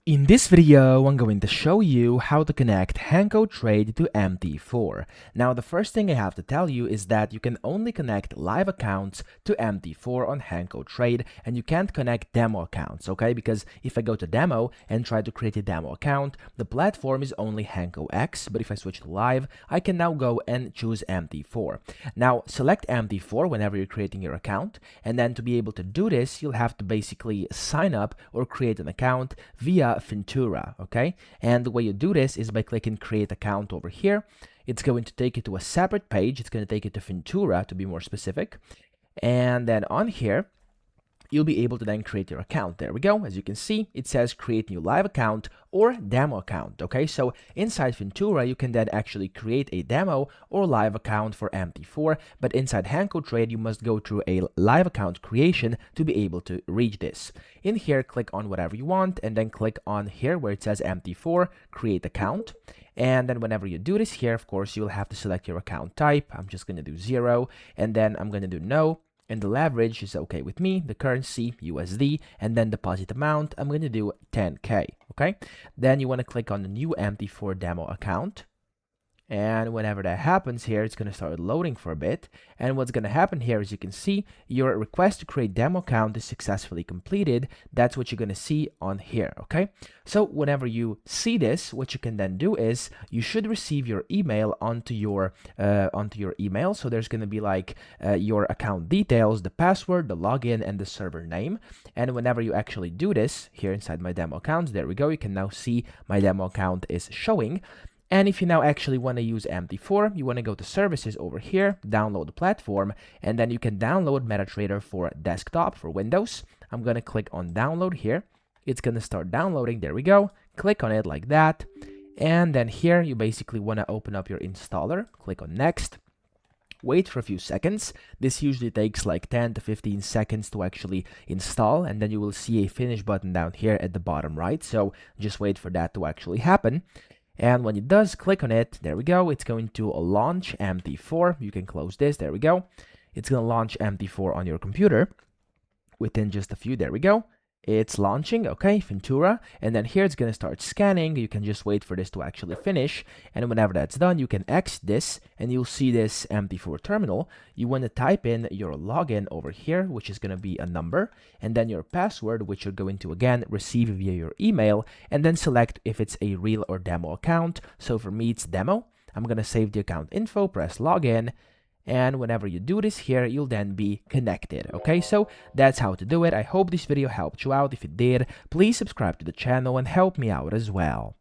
In this video, I'm going to show you how to connect HankoTrade to MT4. Now, the first thing I have to tell you is that you can only connect live accounts to MT4 on HankoTrade, and you can't connect demo accounts, okay? Because if I go to demo and try to create a demo account, the platform is only HankoX, but if I switch to live, I can now go and choose MT4. Now, select MT4 whenever you're creating your account, and then to be able to do this, you'll have to basically sign up or create an account via Ventura, okay? And the way you do this is by clicking create account over here. It's going to take you to a separate page. It's going to take you to Ventura, to be more specific. And then on here, you'll be able to then create your account. There we go. As you can see, it says create new live account or demo account. Okay, so inside Ventura, you can then actually create a demo or live account for MT4, but inside HankoTrade, you must go through a live account creation to be able to reach this. In here, click on whatever you want, and then click on here where it says MT4, create account. And then whenever you do this here, of course, you'll have to select your account type. I'm just going to do 0, and then I'm going to do no. And the leverage is okay with me, the currency, USD, and then deposit amount, I'm going to do 10K, okay? Then you want to click on the new MT4 demo account. And whenever that happens here, it's going to start loading for a bit. And what's going to happen here, as you can see, your request to create demo account is successfully completed. That's what you're going to see on here, okay? So whenever you see this, what you can then do is you should receive your email onto your email. So there's going to be like your account details, the password, the login, and the server name. And whenever you actually do this here inside my demo accounts, there we go. You can now see my demo account is showing. And if you now actually want to use MT4, you want to go to services over here, download the platform, and then you can download MetaTrader for desktop, for Windows. I'm going to click on download here. It's going to start downloading. There we go. Click on it like that. And then here, you basically want to open up your installer. Click on next. Wait for a few seconds. This usually takes like 10 to 15 seconds to actually install, and then you will see a finish button down here at the bottom right. So just wait for that to actually happen. And when it does, click on it. There we go. It's going to launch MT4. You can close this. There we go. It's going to launch MT4 on your computer within just a few. There we go. It's launching, okay, Ventura, and then here it's going to start scanning. You can just wait for this to actually finish, and whenever that's done, you can exit this, and you'll see this MT4 terminal. You want to type in your login over here, which is going to be a number, and then your password, which you're going to, again, receive via your email, and then select if it's a real or demo account. So for me, it's demo. I'm going to save the account info, press login, and whenever you do this here, you'll then be connected, okay? So that's how to do it. I hope this video helped you out. If it did, please subscribe to the channel and help me out as well.